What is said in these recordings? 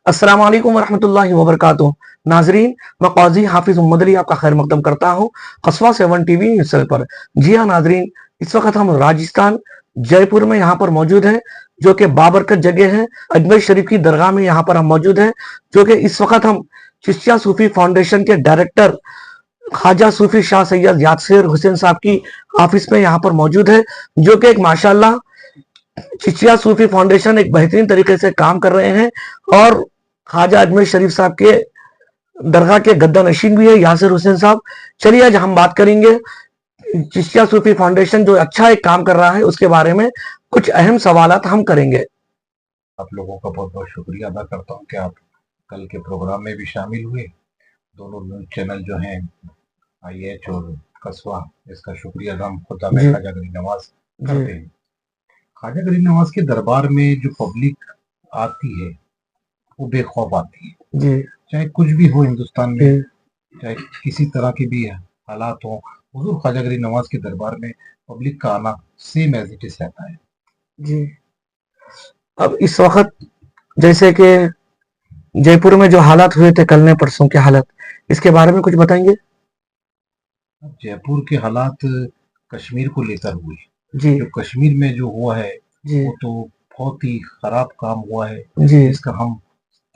अस्सलाम वालेकुम वरहमतुल्लाहि वबरकातुहू। नाजरीन, मैं क़ाज़ी हाफिज़ मोहम्मद अली आपका खैर मक़दम करता हूँ कस्बा 7 टीवी न्यूज़ चैनल पर। जी हाँ नाजरीन, इस वक्त हम राजस्थान जयपुर में यहाँ पर मौजूद हैं, जो कि बाबरकत जगह है। अजमेर शरीफ की दरगाह में यहाँ पर हम मौजूद हैं, जो कि इस वक्त हम चिश्तिया सूफी फाउंडेशन के डायरेक्टर ख्वाजा सूफी शाह सैयद यासिर हुसैन साहब की ऑफिस में यहाँ पर मौजूद है, जो कि एक माशाल्लाह चिश्तिया सूफी फाउंडेशन एक बेहतरीन तरीके से काम कर रहे हैं। और ख्वाजा अजमेर शरीफ साहब के दरगाह के गद्दा नशीन भी है यासिर हुसैन साहब। चलिए आज हम बात करेंगे चिश्तिया सूफी फाउंडेशन जो अच्छा एक काम कर रहा है उसके बारे में कुछ अहम सवालात हम करेंगे। आप लोगों का बहुत बहुत शुक्रिया अदा करता हूं कि आप कल के प्रोग्राम में भी शामिल हुए। दोनों न्यूज चैनल जो हैं IH और कस्बा, इसका शुक्रिया हम खुदा में ख्वाजा गरीब नवाज करते हैं। ख्वाजा गरीब नवाज के दरबार में जो पब्लिक आती है वो बेखौफ आती है, चाहे कुछ भी हो हिंदुस्तान में, चाहे किसी तरह के भी हालात हो, हुजूर ख्वाजा गरीब नवाज के दरबार में पब्लिक का आना सेम एज इट इज रहता है। जी, अब इस वक्त जैसे कि जयपुर में जो हालात हुए थे कल ने परसों के हालात, इसके बारे में कुछ बताएंगे? जयपुर के हालात कश्मीर को लेकर हुए, जी, जो कश्मीर में जो हुआ है जी, वो तो बहुत ही खराब काम हुआ है, जी, जिसका हम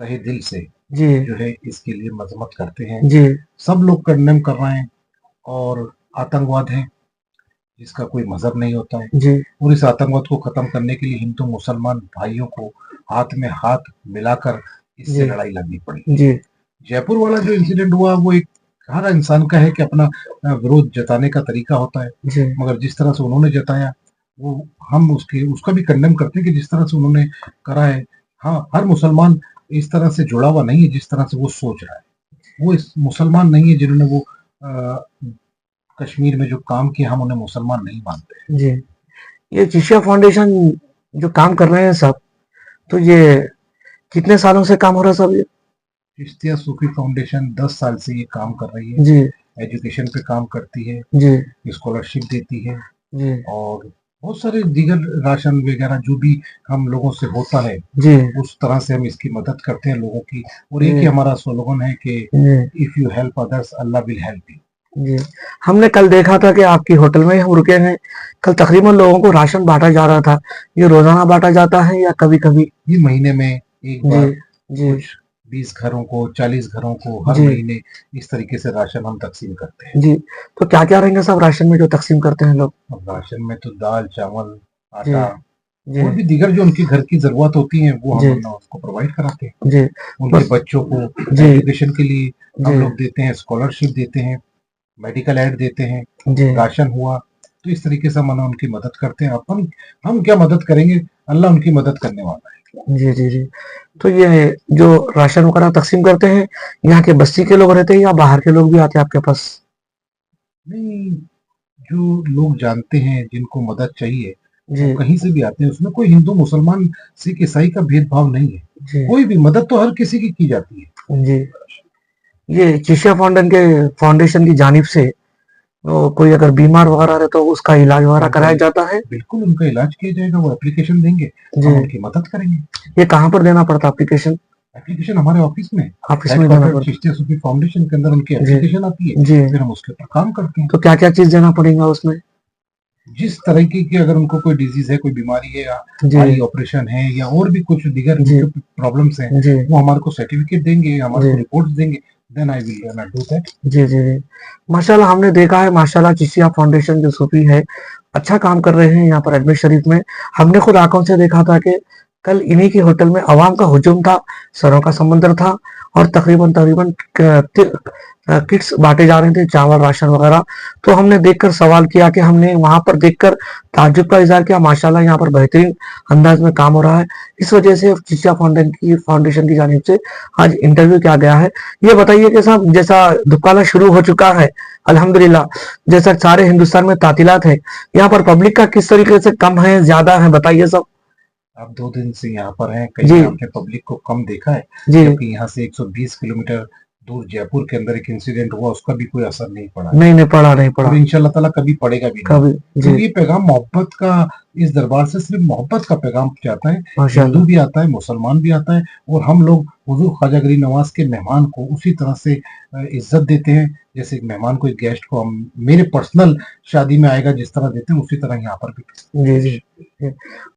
तहे दिल से जी, जो है इसके लिए मजम्मत करते हैं। जी, सब लोग कंडेम कर रहे हैं और आतंकवाद है जिसका कोई मजहब नहीं होता है, जी, और इस आतंकवाद को खत्म करने के लिए हिंदू मुसलमान भाइयों को हाथ में हाथ मिलाकर इससे जी, लड़ाई लड़नी पड़ी। जी, जयपुर वाला जो इंसिडेंट हुआ वो एक हर इंसान का है कि अपना विरोध जताने का तरीका होता है, जी, मगर जिस तरह से उन्होंने जताया वो हम उसका भी कंडेम करते हैं कि जिस तरह से उन्होंने करा है। हाँ, हर मुसलमान इस तरह से जुड़ा हुआ नहीं है जिस तरह से वो सोच रहा है। वो इस मुसलमान नहीं है जिन्होंने वो कश्मीर में जो काम किया, हम उन्हें मुसलमान नहीं मानते। जी। ये चिश्तिया फाउंडेशन जो काम कर रहे हैं सब, तो ये कितने सालों से काम हो रहा है सब ये? चिश्तिया सूफी फाउंडेशन 10 साल से ये काम कर रही है। जी, एजुकेशन पे काम करती है, जी, स्कॉलरशिप देती है जी, और बहुत सारे दीगर राशन वगैरह जो भी हम लोगों से होता है जी, उस तरह से हम इसकी मदद करते हैं लोगों की। और एक ही जी, हमारा स्लोगन है कि जी, if you help others Allah will help you. जी। हमने कल देखा था कि आपकी होटल में ही हम रुके हैं। कल तकरीबन लोगों को राशन बांटा जा रहा था। ये रोजाना बांटा जाता है या कभी-कभी? ये महीने में एक जी, बार जी, कुछ 20 घरों को, 40 घरों को हर जी, महीने इस तरीके से राशन हम तकसीम करते हैं। जी। तो क्या-क्या रहेंगे सब राशन में जो तक़सीम करते हैं लोग? अब राशन में तो दाल, चावल, जी, आटा जी, और भी दीगर जो उनके घर की ज़रूरत होती है वो जी, हम उसको प्रोवाइड कराते हैं। जी, उनके बस बच्चों को जी, एजुकेशन के लिए जी, हम लोग देते हैं, स्कॉलरशिप देते हैं, मेडिकल एड देते हैं, जी, राशन हुआ। तो इस तरीके से हम उनकी मदद करते हैं। हम क्या मदद करेंगे, अल्लाह उनकी मदद करने वाला है। जी, जी, जी। तो ये जो राशन वगैरह तक़सीम करते हैं, यहाँ के बस्ती के लोग रहते हैं या बाहर के लोग भी आते हैं आपके पास? नहीं, जो लोग जानते हैं जिनको मदद चाहिए वो जी, कहीं से भी आते हैं। उसमें कोई हिंदू, मुसलमान, सिख, ईसाई का भेदभाव नहीं है। जी, कोई भी मदद तो हर किसी की जाती है। जी। ये चिश्तिया फाउंडेशन की जानिब से तो कोई अगर बीमार वगैरह रहे तो उसका इलाज वगैरह कराया जाता है? बिल्कुल उनका इलाज किया जाएगा, वो एप्लीकेशन देंगे, जी। हम उनकी मदद करेंगे। ये कहाँ पर देना पड़ता एप्लीकेशन? एप्लीकेशन हमारे ऑफिस में, ऑफिस में देना हेडक्वार्टर पड़ता? चिश्तिया सूफी फाउंडेशन के अंदर उनकी जी, एप्लीकेशन आती है, जी। फिर हम उसके ऊपर काम करते हैं। तो क्या-क्या चीज़ देना पड़ेगा उसमें? जिस तरह की अगर उनको कोई डिजीज है, कोई बीमारी है या जी, आई ऑपरेशन है या और भी कुछ दीगर जी, उनके प्रॉब्लम्स हैं, जी, वो हमारे को सर्टिफिकेट देंगे, हमारे जी, को रिपोर्ट्स देंगे, then I will do that. जी, जी, जी। माशाल्लाह हमने देखा है माशाल्लाह चिश्तिया फाउंडेशन जो सूफी है, अच्छा काम कर रहे हैं यहाँ पर अजमेर शरीफ में। हमने खुद आँखों से देखा था कि कल इन्हीं की होटल में अवाम का हुजूम था, सरों का समंदर था और तकरीबन किट्स बाँटे जा रहे थे, चावल, राशन वगैरह। तो हमने देखकर सवाल किया कि हमने वहाँ पर देखकर ताज्जुब का इज़हार किया, माशाल्लाह यहाँ पर बेहतरीन अंदाज में काम हो रहा है। इस वजह से चिश्तिया फाउंडेशन की जानिब से आज इंटरव्यू किया गया है। ये बताइए कि साहब जैसा दुकाला शुरू हो चुका है, अल्हम्दुलिल्लाह, जैसा सारे हिंदुस्तान में तातीलात है, यहाँ पर पब्लिक का किस तरीके से कम है, ज़्यादा है, बताइए सब? आप 2 दिन से यहाँ पर हैं, कहीं जी, आपने पब्लिक को कम देखा है? जी। जबकि यहाँ से 120 किलोमीटर दूर जयपुर के अंदर एक इंसिडेंट हुआ, उसका भी कोई असर नहीं पड़ा है नहीं, नहीं पढ़ा, नहीं और पढ़ा। इंशाल्लाह ताला कभी पड़ेगा भी नहीं। कभी जी, क्योंकि ये पैगाम मोहब्बत का, इस दरबार से सिर्फ मोहब्बत का पैगाम जाता है। हिंदू माशाल्लाह। भी आता है, मुसलमान भी आता है और हम लोग हुजूर ख्वाजा गरीब नवाज के मेहमान को उसी तरह से इज्जत देते हैं जैसे एक मेहमान को, एक गेस्ट को हम मेरे पर्सनल शादी में आएगा जिस तरह देते हैं उसी तरह यहाँ पर भी। जी जी